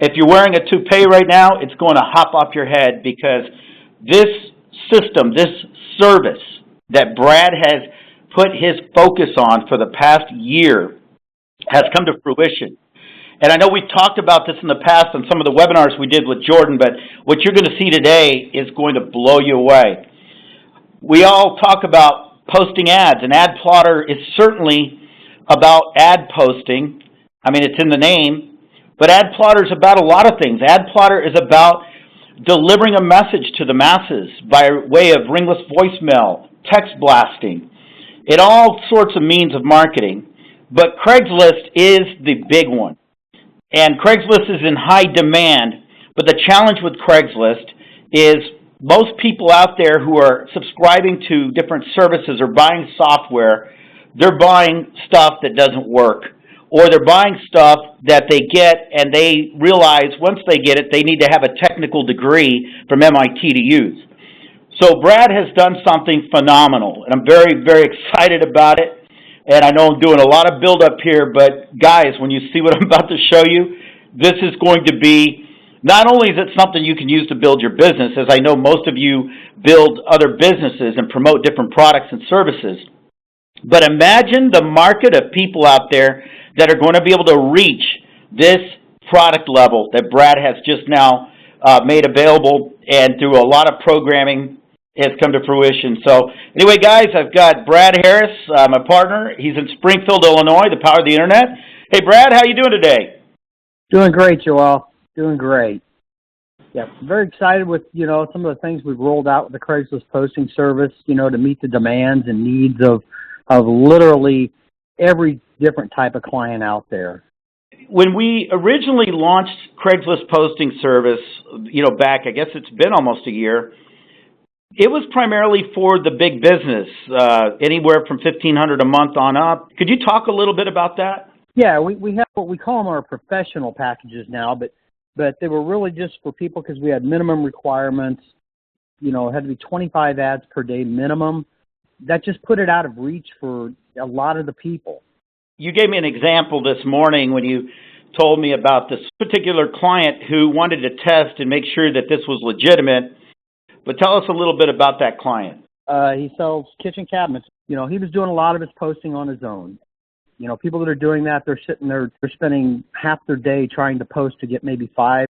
If you're wearing a toupee right now, it's going to hop off your head because this system, this service that Brad has put his focus on for the past year has come to fruition. And I know we've talked about this in the past on some of the webinars we did with Jordan, but what you're going to see today is going to blow you away. We all talk about posting ads, and AdPlotter is certainly about ad posting. I mean, it's in the name, but AdPlotter is about a lot of things. AdPlotter is about delivering a message to the masses by way of ringless voicemail, text blasting, in all sorts of means of marketing. But Craigslist is the big one. And Craigslist is in high demand, but the challenge with Craigslist is most people out there who are subscribing to different services or buying software, they're buying stuff that doesn't work. Or they're buying stuff that they get and they realize once they get it, they need to have a technical degree from MIT to use. So Brad has done something phenomenal, and I'm very, very excited about it. And I know I'm doing a lot of build-up here, but guys, when you see what I'm about to show you, this is going to be, not only is it something you can use to build your business, as I know most of you build other businesses and promote different products and services, but imagine the market of people out there that are going to be able to reach this product level that Brad has just now made available, and through a lot of programming has come to fruition. So anyway, guys, I've got Brad Harris, my partner. He's in Springfield, Illinois, the power of the internet. Hey, Brad, how you doing today? Doing great, Joel. Doing great. Yeah, very excited with, some of the things we've rolled out with the Craigslist posting service, to meet the demands and needs of literally every different type of client out there. When we originally launched Craigslist posting service, back, I guess it's been almost a year, it was primarily for the big business, anywhere from $1,500 a month on up. Could you talk a little bit about that? Yeah, we have what we call them our professional packages now, but they were really just for people because we had minimum requirements. It had to be 25 ads per day minimum. That just put it out of reach for a lot of the people. You gave me an example this morning when you told me about this particular client who wanted to test and make sure that this was legitimate. But tell us a little bit about that client. He sells kitchen cabinets. He was doing a lot of his posting on his own. People that are doing that, they're sitting there, they're spending half their day trying to post to get maybe 5.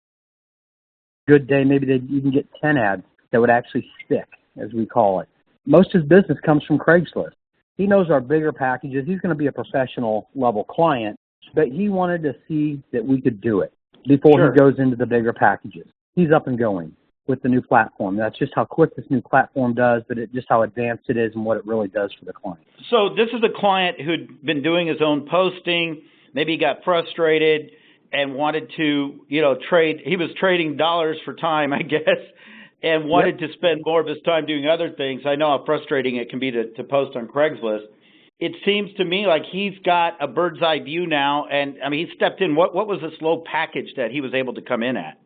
Good day, maybe they'd even get 10 ads that would actually stick, as we call it. Most of his business comes from Craigslist. He knows our bigger packages. He's going to be a professional level client, but he wanted to see that we could do it before he goes into the bigger packages. He's up and going with the new platform. That's just how quick this new platform does, but just how advanced it is and what it really does for the client. So this is a client who'd been doing his own posting. Maybe he got frustrated and wanted to, trade. He was trading dollars for time, I guess, and wanted to spend more of his time doing other things. I know how frustrating it can be to post on Craigslist. It seems to me like he's got a bird's eye view now, and he stepped in. What was this low package that he was able to come in at?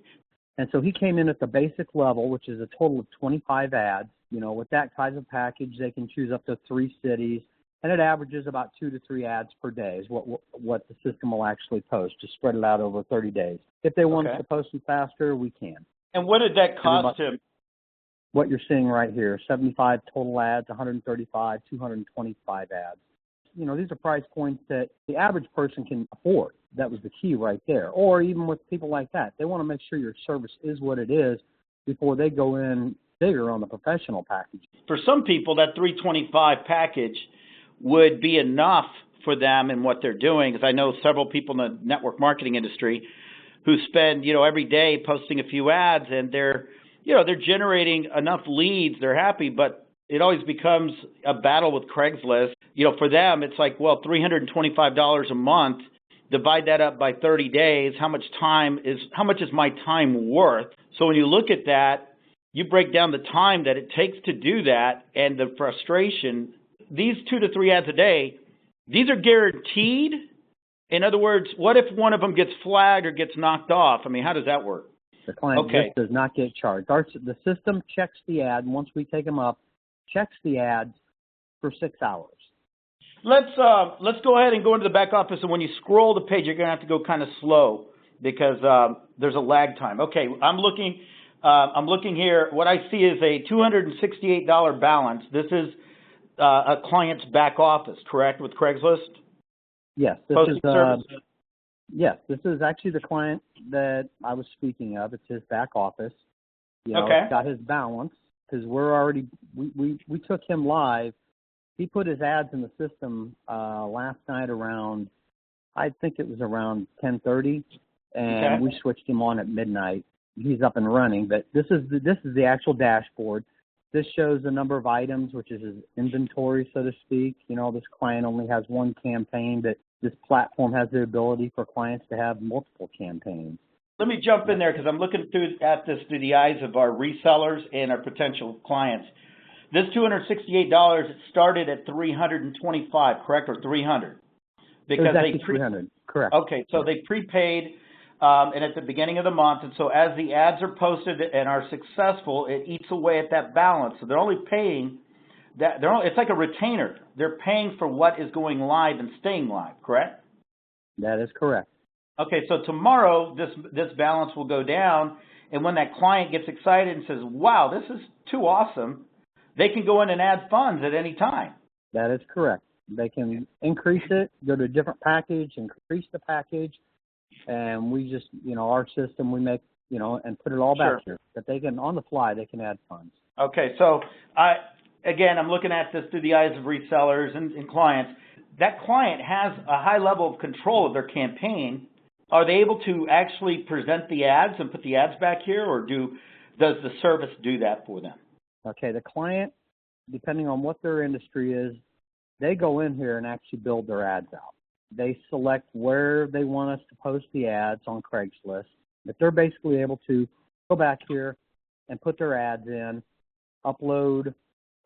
And so he came in at the basic level, which is a total of 25 ads. With that type of package, they can choose up to 3 cities, and it averages about 2 to 3 ads per day is what the system will actually post, to spread it out over 30 days. If they want us to post them faster, we can. And what did that cost him? What you're seeing right here, 75 total ads, 135, 225 ads. These are price points that the average person can afford. That was the key right there. Or even with people like that, they want to make sure your service is what it is before they go in bigger on the professional package. For some people, that 325 package would be enough for them and what they're doing, because I know several people in the network marketing industry who spend, every day posting a few ads, and they're generating enough leads, they're happy, but it always becomes a battle with Craigslist. For them, it's like, well, $325 a month, divide that up by 30 days, how much is my time worth? So when you look at that, you break down the time that it takes to do that and the frustration. These 2 to 3 ads a day, these are guaranteed. In other words, what if one of them gets flagged or gets knocked off? How does that work? The client just does not get charged. The system checks the ad, and once we take them up, checks the ads for 6 hours. Let's go ahead and go into the back office, and when you scroll the page, you're going to have to go kind of slow. because there's a lag time. Okay, I'm looking here. What I see is a $268 balance. This is a client's back office, correct, with Craigslist? Yes, Posting services. yes, this is actually the client that I was speaking of. It's his back office. Okay. It's got his balance because we took him live. He put his ads in the system last night around, I think it was around 10:30, and we switched him on at midnight. He's up and running, but this is the actual dashboard. This shows the number of items, which is his inventory, so to speak. This client only has one campaign, but this platform has the ability for clients to have multiple campaigns. Let me jump in there because I'm looking at this through the eyes of our resellers and our potential clients. This $268, it started at $325, correct, or $300? Because it was actually $300, correct. Okay, so they prepaid, and at the beginning of the month, and so as the ads are posted and are successful, it eats away at that balance. So they're only paying that. It's like a retainer. They're paying for what is going live and staying live, correct? That is correct. Okay, so tomorrow this balance will go down, and when that client gets excited and says, "Wow, this is too awesome," they can go in and add funds at any time. That is correct. They can increase it, go to a different package, increase the package, and we just, our system, we make, and put it all back here. That they can, on the fly, they can add funds. Okay, so I'm looking at this through the eyes of resellers and clients. That client has a high level of control of their campaign. Are they able to actually present the ads and put the ads back here, or does the service do that for them? Okay, the client, depending on what their industry is, they go in here and actually build their ads out. They select where they want us to post the ads on Craigslist, but they're basically able to go back here and put their ads in, upload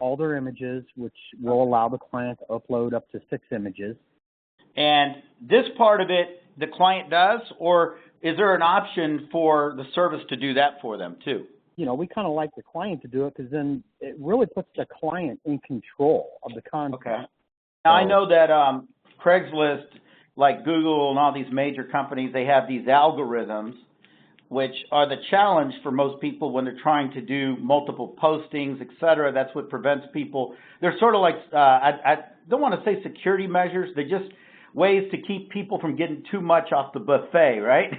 all their images, which will allow the client to upload up to 6 images. And this part of it, the client does, or is there an option for the service to do that for them too? We kind of like the client to do it because then it really puts the client in control of the content. Okay. Now, I know that Craigslist, like Google and all these major companies, they have these algorithms, which are the challenge for most people when they're trying to do multiple postings, et cetera. That's what prevents people. They're sort of like, I don't want to say security measures. They're just ways to keep people from getting too much off the buffet, right?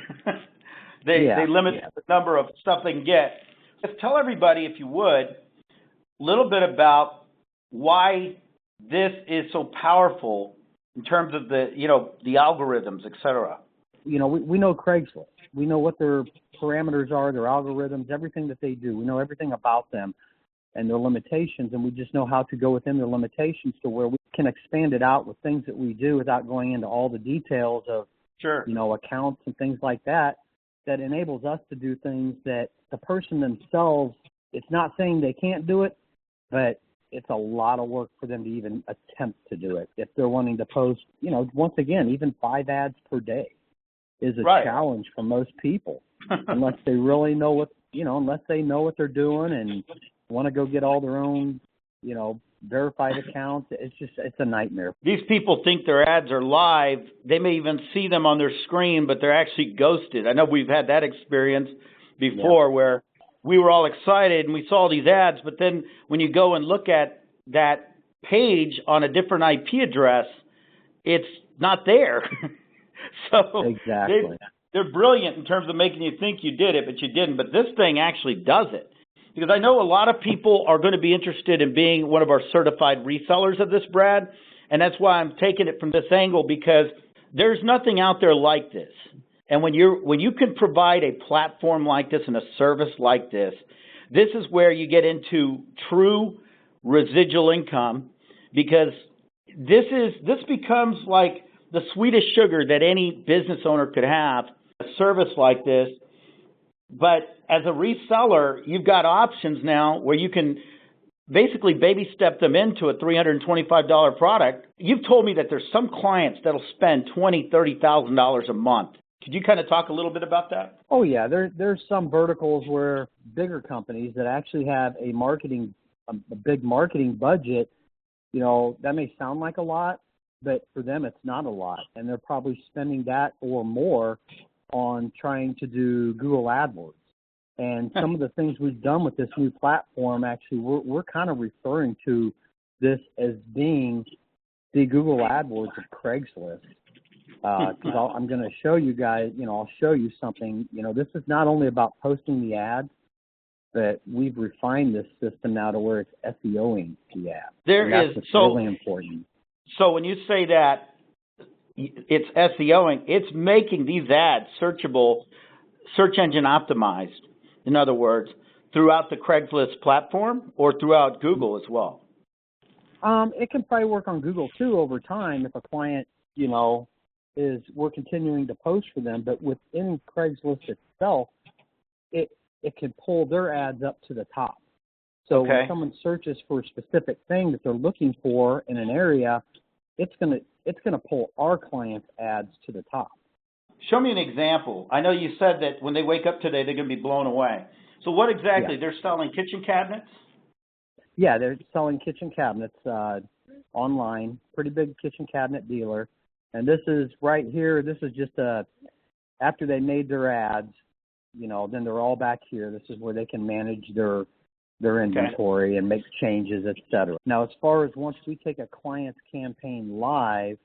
They limit the number of stuff they can get. Just tell everybody, if you would, a little bit about why this is so powerful in terms of the algorithms, et cetera. We know Craigslist. We know what their parameters are, their algorithms, everything that they do. We know everything about them and their limitations, and we just know how to go within their limitations to where we can expand it out with things that we do without going into all the details of, accounts and things like that. That enables us to do things that the person themselves, it's not saying they can't do it, but it's a lot of work for them to even attempt to do it. If they're wanting to post, once again, even 5 ads per day is a challenge for most people, unless they really know what, unless they know what they're doing and want to go get all their own, verified accounts. It's a nightmare. These people think their ads are live. They may even see them on their screen, but they're actually ghosted. I know we've had that experience before where we were all excited and we saw these ads, but then when you go and look at that page on a different IP address, it's not there. So exactly. They're brilliant in terms of making you think you did it, but you didn't. But this thing actually does it. Because I know a lot of people are going to be interested in being one of our certified resellers of this, Brad, and that's why I'm taking it from this angle, because there's nothing out there like this. And when you can provide a platform like this and a service like this, this is where you get into true residual income, because this becomes like the sweetest sugar that any business owner could have, a service like this. But as a reseller, you've got options now where you can basically baby step them into a $325 product. You've told me that there's some clients that'll spend $20,000, $30,000 a month. Could you kind of talk a little bit about that? Oh yeah, there's some verticals where bigger companies that actually have a big marketing budget. That may sound like a lot, but for them it's not a lot, and they're probably spending that or more on trying to do Google AdWords. And some of the things we've done with this new platform, actually, we're kind of referring to this as being the Google AdWords of Craigslist. Because I'm going to show you guys, I'll show you something. This is not only about posting the ads, but we've refined this system now to where it's SEOing the ads. That's really important. So when you say that it's SEOing, it's making these ads searchable, search engine optimized, in other words, throughout the Craigslist platform or throughout Google as well? It can probably work on Google too over time if a client, we're continuing to post for them, but within Craigslist itself, it can pull their ads up to the top. So when someone searches for a specific thing that they're looking for in an area, it's gonna pull our clients' ads to the top. Show me an example. I know you said that when they wake up today, they're going to be blown away. So what exactly? Yeah. They're selling kitchen cabinets? Yeah, they're selling kitchen cabinets online, pretty big kitchen cabinet dealer. And this is right here, this is just after they made their ads, then they're all back here. This is where they can manage their inventory and make changes, et cetera. Now, as far as once we take a client's campaign live,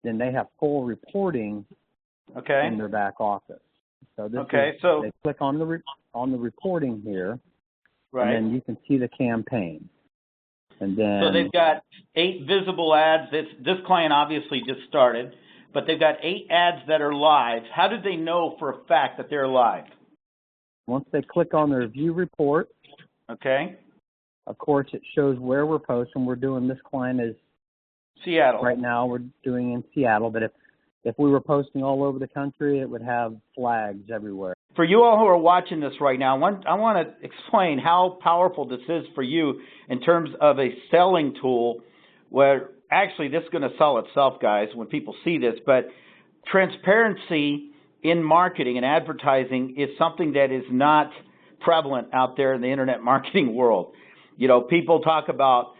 then they have full reporting in their back office. So they click on the reporting here, and then you can see the campaign. And then so they've got 8 visible ads. This client obviously just started, but they've got 8 ads that are live. How did they know for a fact that they're live? Once they click on their view report, of course it shows where we're posting. We're doing, this client is Seattle. Right now we're doing in Seattle, but if we were posting all over the country, it would have flags everywhere. For you all who are watching this right now, I want to explain how powerful this is for you in terms of a selling tool where actually this is going to sell itself, guys, when people see this, but transparency in marketing and advertising is something that is not prevalent out there in the internet marketing world. People talk about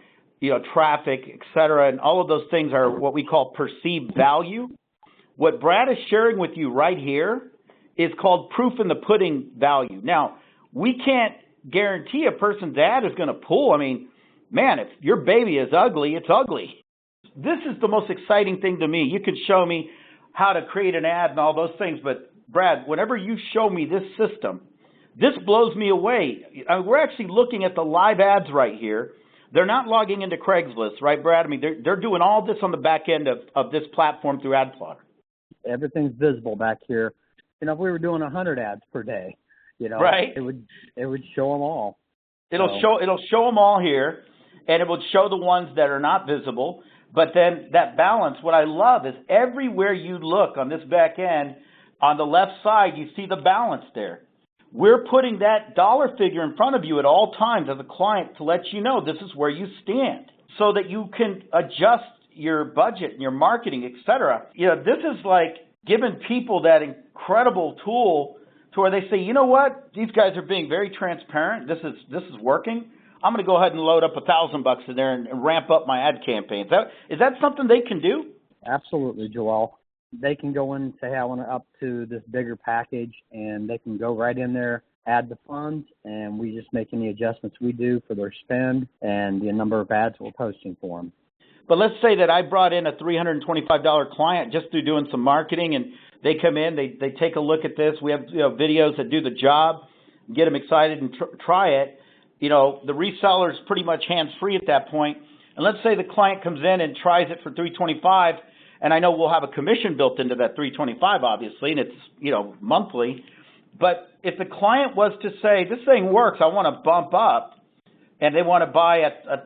traffic, et cetera, and all of those things are what we call perceived value. What Brad is sharing with you right here is called proof in the pudding value. Now, we can't guarantee a person's ad is going to pull. I mean, man, if your baby is ugly, it's ugly. This is the most exciting thing to me. You could show me how to create an ad and all those things, but Brad, whenever you show me this system, this blows me away. We're actually looking at the live ads right here. They're not logging into Craigslist, right, Brad? I mean, they're doing all this on the back end of this platform through AdPlotter. Everything's visible back here. If we were doing 100 ads per day, right, it would show them all. It'll show them all here, and it would show the ones that are not visible. But then that balance, what I love is everywhere you look on this back end, on the left side, you see the balance there. We're putting that dollar figure in front of you at all times as a client to let you know this is where you stand so that you can adjust your budget and your marketing, et cetera. This is like giving people that incredible tool to where they say, you know what, these guys are being very transparent. This is working. I'm going to go ahead and load up $1,000 in there and ramp up my ad campaign. Is that something they can do? Absolutely, Joel. They can go in and say, hey, I want to up to this bigger package, and they can go right in there, add the funds, and we just make any adjustments we do for their spend and the number of ads we're posting for them. But let's say that I brought in a $325 client just through doing some marketing, and they come in, they take a look at this. We have videos that do the job, get them excited and try it. The reseller is pretty much hands-free at that point. And let's say the client comes in and tries it for $325, and I know we'll have a commission built into that $325, obviously, and it's, monthly. But if the client was to say, this thing works, I want to bump up, and they want to buy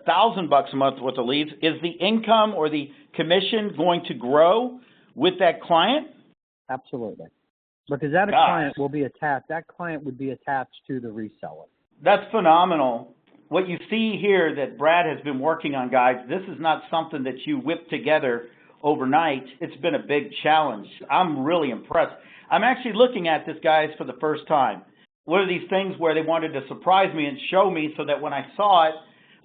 $1,000 a month worth of leads, is the income or the commission going to grow with that client? Absolutely. Because that client will be attached. That client would be attached to the reseller. That's phenomenal. What you see here that Brad has been working on, guys, this is not something that you whip together overnight. It's been a big challenge. I'm really impressed. I'm actually looking at this, guys, for the first time. One of these things where they wanted to surprise me and show me so that when I saw it,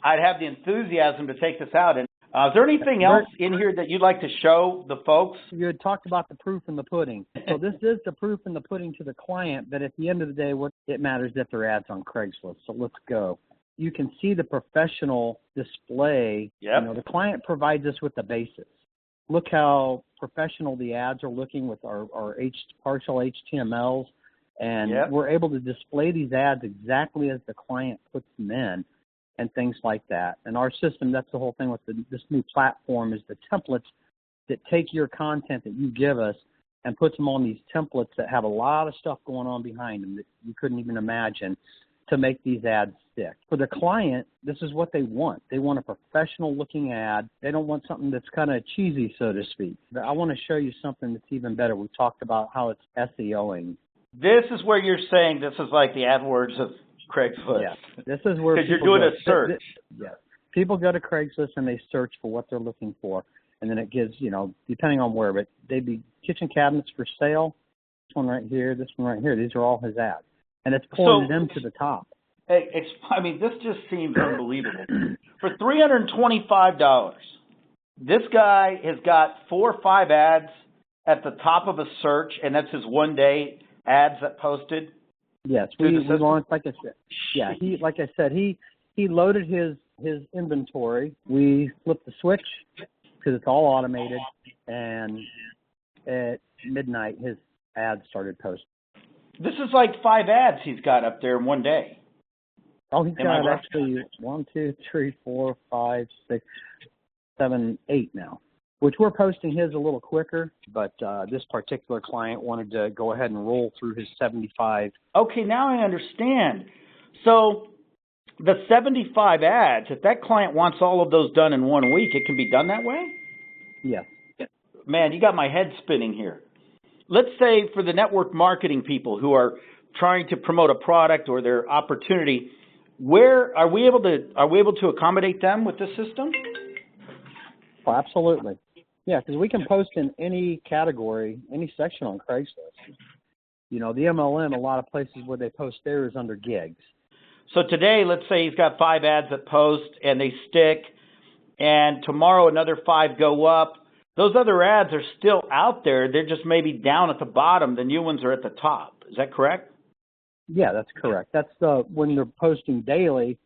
I'd have the enthusiasm to take this out. And Is there anything else in here that you'd like to show the folks? You had talked about the proof in the pudding. So this is the proof in the pudding to the client, but at the end of the day, what it matters that their ads on Craigslist. So let's go. You can see the professional display. Yep. The client provides us with the basics. Look how professional the ads are looking with our partial HTMLs, and Yep. we're able to display these ads exactly as the client puts them in and things like that. And our system, that's the whole thing with this new platform, is the templates that take your content that you give us and puts them on these templates that have a lot of stuff going on behind them that you couldn't even imagine to make these ads stick. For the client, this is what they want. They want a professional-looking ad. They don't want something that's kind of cheesy, so to speak. I want to show you something that's even better. We talked about how it's SEOing. This is where you're saying this is like the AdWords of Craigslist. Yeah, this is where because you're doing a search. Yeah, people go to Craigslist and they search for what they're looking for, and then it gives, depending on where, but they'd be kitchen cabinets for sale. This one right here, this one right here. These are all his ads, and it's pulling them to the top. Hey, this just seems unbelievable. For $325, this guy has got 4 or 5 ads at the top of a search, and that's his one-day ads that posted. Yes, we launched, like I said. Yeah, he loaded his inventory. We flipped the switch because it's all automated, and at midnight his ads started posting. This is like 5 ads he's got up there in one day. Oh, he's got actually 1, 2, 3, 4, 5, 6, 7, 8 now, which we're posting his a little quicker, but this particular client wanted to go ahead and roll through his 75. Okay, now I understand. So the 75 ads, if that client wants all of those done in 1 week, it can be done that way? Yes. Man, you got my head spinning here. Let's say for the network marketing people who are trying to promote a product or their opportunity, where are we able to accommodate them with this system? Oh, absolutely. Yeah, because we can post in any category, any section on Craigslist. The MLM, a lot of places where they post there is under gigs. So today, let's say he's got 5 ads that post and they stick, and tomorrow another 5 go up. Those other ads are still out there. They're just maybe down at the bottom. The new ones are at the top. Is that correct? Yeah, that's correct. That's when they're posting daily.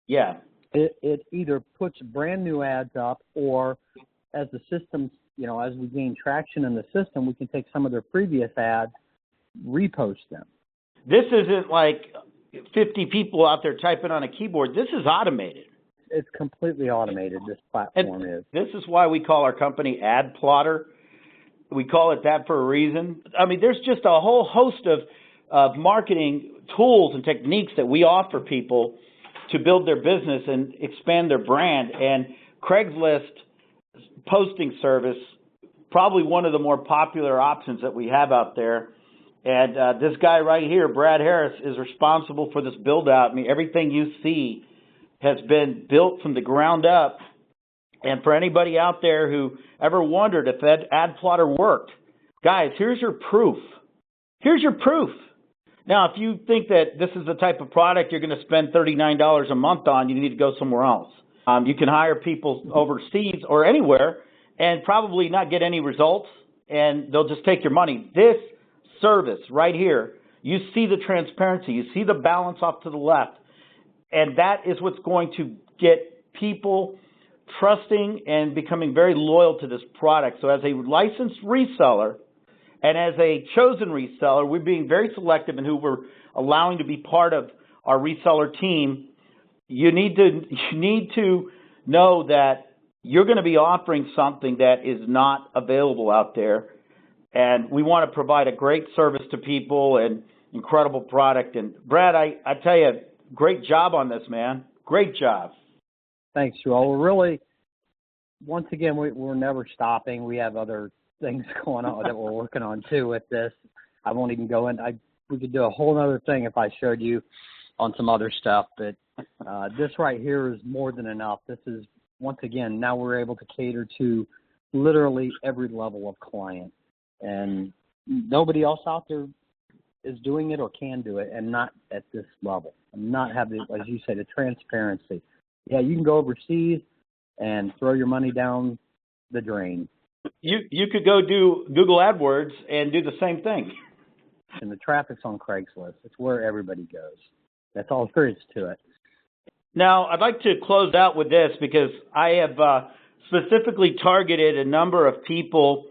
Yeah. It either puts brand new ads up, or as the system, as we gain traction in the system, we can take some of their previous ads, repost them. This isn't like 50 people out there typing on a keyboard. This is automated. It's completely automated, this platform is. This is why we call our company AdPlotter. We call it that for a reason. I mean, there's just a whole host of marketing tools and techniques that we offer people to build their business and expand their brand. And Craigslist posting service, probably one of the more popular options that we have out there. And this guy right here, Brad Harris, is responsible for this build out. I mean, everything you see has been built from the ground up. And for anybody out there who ever wondered if that AdPlotter worked, guys, here's your proof. Here's your proof. Now, if you think that this is the type of product you're going to spend $39 a month on, you need to go somewhere else. You can hire people overseas or anywhere and probably not get any results, and they'll just take your money. This service right here, you see the transparency, you see the balance off to the left, and that is what's going to get people trusting and becoming very loyal to this product. So as a licensed reseller, and as a chosen reseller, we're being very selective in who we're allowing to be part of our reseller team. You need to know that you're going to be offering something that is not available out there. And we want to provide a great service to people and incredible product. And Brad, I tell you, great job on this, man. Great job. Thanks, Joel. We're really, once again, we're never stopping. We have other things going on that we're working on too with this. I won't even go in. We could do a whole other thing if I showed you on some other stuff, but this right here is more than enough. This is, once again, now we're able to cater to literally every level of client, and nobody else out there is doing it or can do it, and not at this level, and not have the, as you say, the transparency. Yeah, you can go overseas. and throw your money down the drain. You could go do Google AdWords and do the same thing. And the traffic's on Craigslist. It's where everybody goes. That's all there is to it. Now, I'd like to close out with this because I have specifically targeted a number of people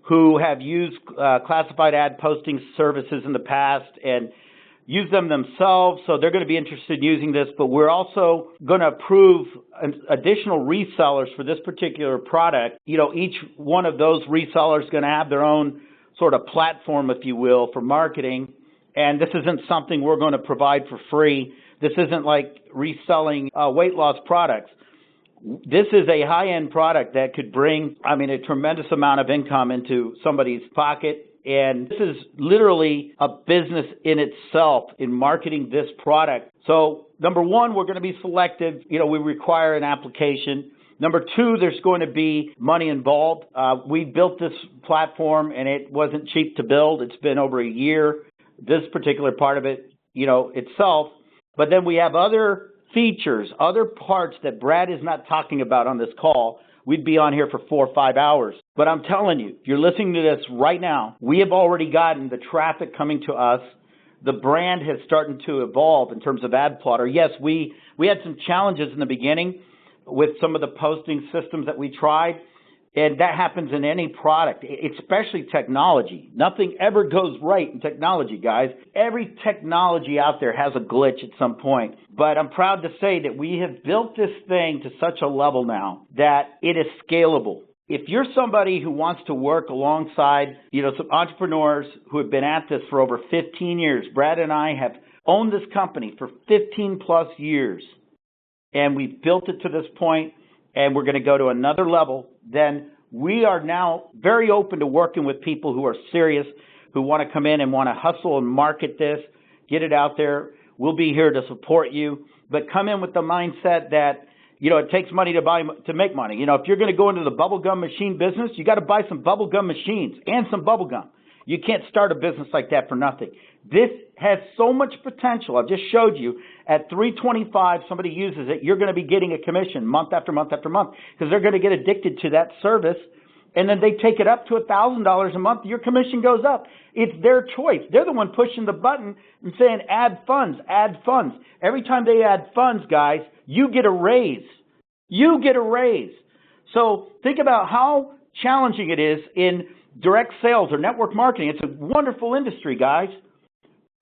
who have used classified ad posting services in the past and used them themselves, so they're going to be interested in using this, but we're also going to approve additional resellers for this particular product. You know, each one of those resellers is going to have their own sort of platform, if you will, for marketing, and this isn't something we're going to provide for free. This isn't like reselling weight loss products. This is a high-end product that could bring, a tremendous amount of income into somebody's pocket. And this is literally a business in itself in marketing this product. So, number one, we're going to be selective. You know, we require an application. Number two, there's going to be money involved. We built this platform, and it wasn't cheap to build. It's been over a year, this particular part of it, itself. But then we have other features, other parts that Brad is not talking about on this call. We'd be on here for 4 or 5 hours. But I'm telling you, if you're listening to this right now, we have already gotten the traffic coming to us. The brand has started to evolve in terms of AdPlotter. Yes, we had some challenges in the beginning with some of the posting systems that we tried, and that happens in any product, especially technology. Nothing ever goes right in technology, guys. Every technology out there has a glitch at some point. But I'm proud to say that we have built this thing to such a level now that it is scalable. If you're somebody who wants to work alongside, some entrepreneurs who have been at this for over 15 years, Brad and I have owned this company for 15 plus years, and we've built it to this point, and we're going to go to another level, then we are now very open to working with people who are serious, who want to come in and want to hustle and market this, get it out there. We'll be here to support you, but come in with the mindset that, it takes money to make money. If you're going to go into the bubblegum machine business, you got to buy some bubblegum machines and some bubblegum. You can't start a business like that for nothing. This has so much potential. I've just showed you at $3.25, somebody uses it, you're going to be getting a commission month after month after month because they're going to get addicted to that service, and then they take it up to $1,000 a month. Your commission goes up. It's their choice. They're the one pushing the button and saying, add funds, add funds. Every time they add funds, guys, you get a raise. You get a raise. So think about how challenging it is in direct sales or network marketing. It's a wonderful industry, guys.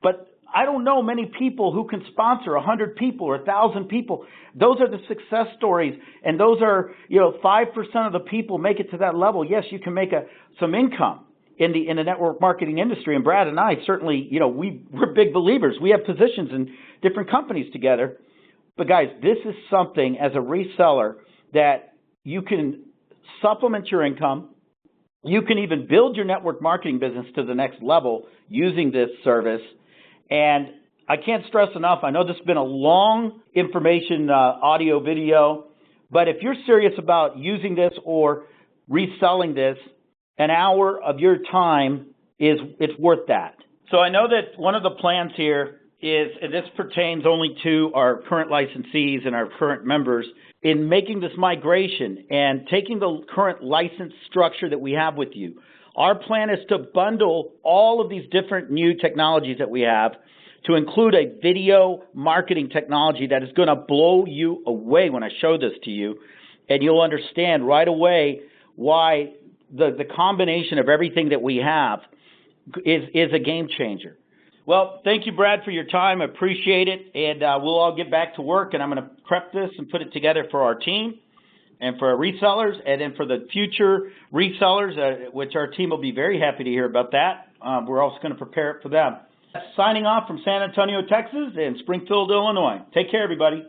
But I don't know many people who can sponsor 100 people or 1,000 people. Those are the success stories, and those are, 5% of the people make it to that level. Yes, you can make some income in the network marketing industry. And Brad and I certainly, we're big believers. We have positions in different companies together. But guys, this is something as a reseller that you can supplement your income. You can even build your network marketing business to the next level using this service. And I can't stress enough, I know this has been a long information audio video, but if you're serious about using this or reselling this, an hour of your time it's worth that. So I know that one of the plans here is, and this pertains only to our current licensees and our current members, in making this migration and taking the current license structure that we have with you. Our plan is to bundle all of these different new technologies that we have to include a video marketing technology that is going to blow you away when I show this to you, and you'll understand right away why the combination of everything that we have is a game changer. Well, thank you, Brad, for your time. I appreciate it, and we'll all get back to work, and I'm going to prep this and put it together for our team and for our resellers, and then for the future resellers, which our team will be very happy to hear about that. We're also going to prepare it for them. Signing off from San Antonio, Texas, and Springfield, Illinois. Take care, everybody.